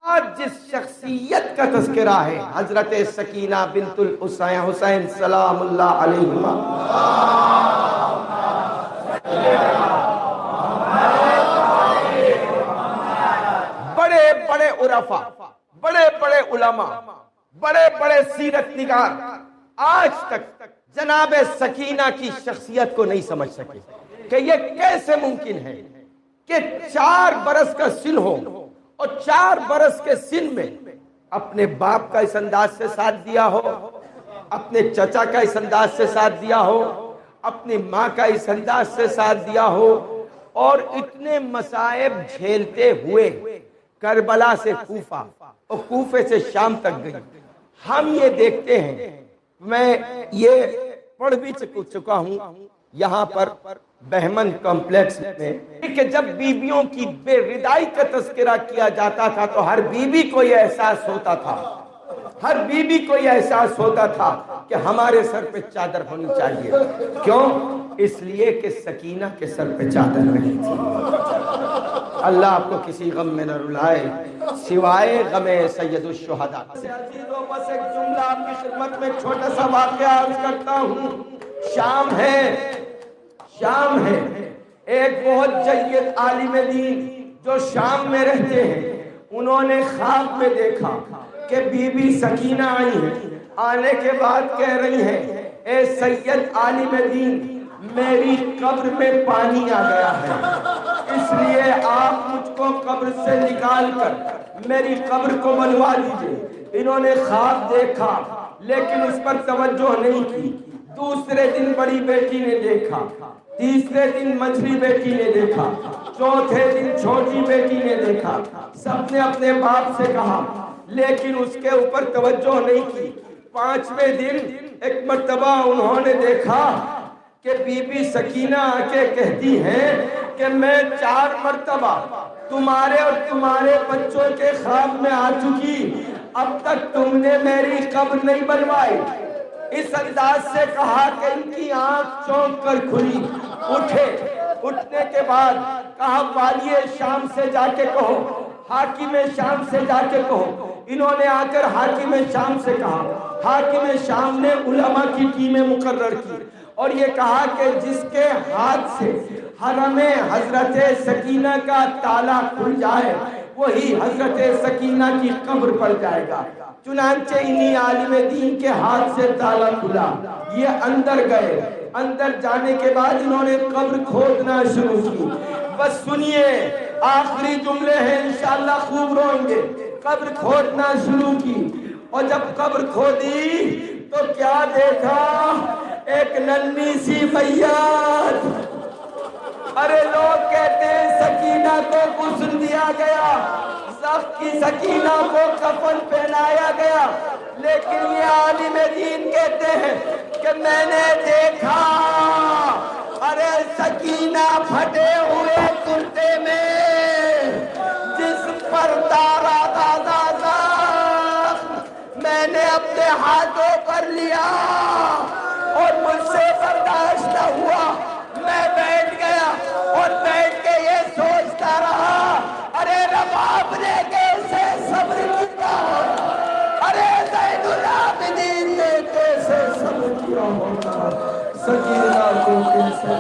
آج جس شخصیت کا تذکرہ ہے حضرت سکینہ بنت حسین سلام اللہ علیہما، بڑے بڑے عرفاء، بڑے بڑے علماء، بڑے بڑے سیرت نگار آج تک جناب سکینہ کی شخصیت کو نہیں سمجھ سکے کہ یہ کیسے ممکن ہے کہ 4 برس کا سن ہو اور 4 برس کے سن میں اپنے باپ کا اس انداز سے ساتھ دیا ہو، اپنے چچا کا اس انداز سے ساتھ دیا ہو، اپنی ماں کا اس انداز سے ساتھ دیا ہو، اور اتنے مصائب جھیلتے ہوئے کربلا سے کوفہ اور کوفے سے شام تک گئی۔ ہم یہ دیکھتے ہیں، میں یہ پڑھ بھی چکا ہوں یہاں پر بہمن کمپلیکس میں، کہ جب بیویوں کی بے ردائی کا تذکرہ کیا جاتا تھا تو ہر بیوی کو یہ احساس ہوتا تھا، ہر بیوی کو یہ احساس ہوتا تھا کہ ہمارے سر پہ چادر ہونی چاہیے۔ کیوں؟ اس لیے کہ سکینہ کے سر پہ چادر نہیں تھی۔ اللہ آپ کو کسی غم میں نہ رلائے سوائے غم سید الشہداء۔ عزیزوں، بس ایک جملہ آپ کی خدمت میں چھوٹا سا واقعہ عرض کرتا ہوں۔ شام ہے، ایک بہت جید عالم دین جو شام میں رہتے ہیں، انہوں نے خواب میں دیکھا کہ بی بی سکینہ آئی ہیں، آنے کے بعد کہہ رہی ہیں اے سید عالم دین، میری قبر میں پانی آ گیا ہے، اس لیے آپ مجھ کو قبر سے نکال کر میری قبر کو بنوا دیجئے۔ انہوں نے خواب دیکھا لیکن اس پر توجہ نہیں کی۔ دوسرے دن بڑی بیٹی نے دیکھا، تیسرے دن منجلی بیٹی نے دیکھا، چوتھے دن چھوٹی بیٹی نے دیکھا۔ سب نے اپنے باپ سے کہا لیکن اس کے اوپر توجہ نہیں کی۔ 5ویں دن ایک مرتبہ انہوں نے دیکھا کہ بی بی سکینہ آ کے کہتی ہیں کہ میں 4 مرتبہ تمہارے اور تمہارے بچوں کے خواب میں آ چکی، اب تک تم نے میری قبر نہیں بنوائی۔ اس انداز سے کہا کہ ان کی آنکھ چونک کر کھلی۔ اٹھنے کے بعد کہا والی شام سے جا کے کہو، حاکم شام سے جا کے کہو۔ انہوں نے آ کر حاکم شام سے کہا، حاکم شام نے علماء کی ٹیمیں مقرر کی اور یہ کہا کہ جس کے ہاتھ سے حرم حضرت سکینہ کا تالا کھل جائے وہی حضرت سکینہ کی قبر پر جائے گا۔ چنانچہ انہی عالم دین کے ہاتھ سے تالا کھلا، یہ اندر گئے۔ اندر جانے کے بعد انہوں نے قبر کھودنا شروع کی۔ بس سنیے، آخری جملے ہیں، انشاءاللہ خوب روئیں گے۔ قبر کھودنا شروع کی اور جب قبر کھودی تو کیا دیکھا؟ ایک ننھی سی میت۔ ارے لوگ کہتے ہیں سکینہ کو غسل دیا گیا، زخم کی سکینہ کو کفن پہنایا گیا، لیکن یہ عالم دین کہتے ہیں کہ میں نے دیکھا ارے سکینہ پھٹے ہوئے کرتے میں جسم پر تارا دادا زخم میں نے اپنے ہاتھوں پر لیا اور مجھ سے برداشت نہ ہوا۔ میں بیٹھ گیا اور بیٹھ کے یہ سوچتا رہا ارے رباب نے کیسے صبر کیا ہوگا، ارے زین العابدین نے کیسے صبر کیا ہوگا، سکینہ کو کیسے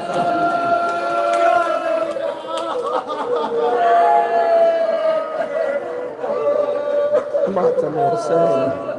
ماتم حسین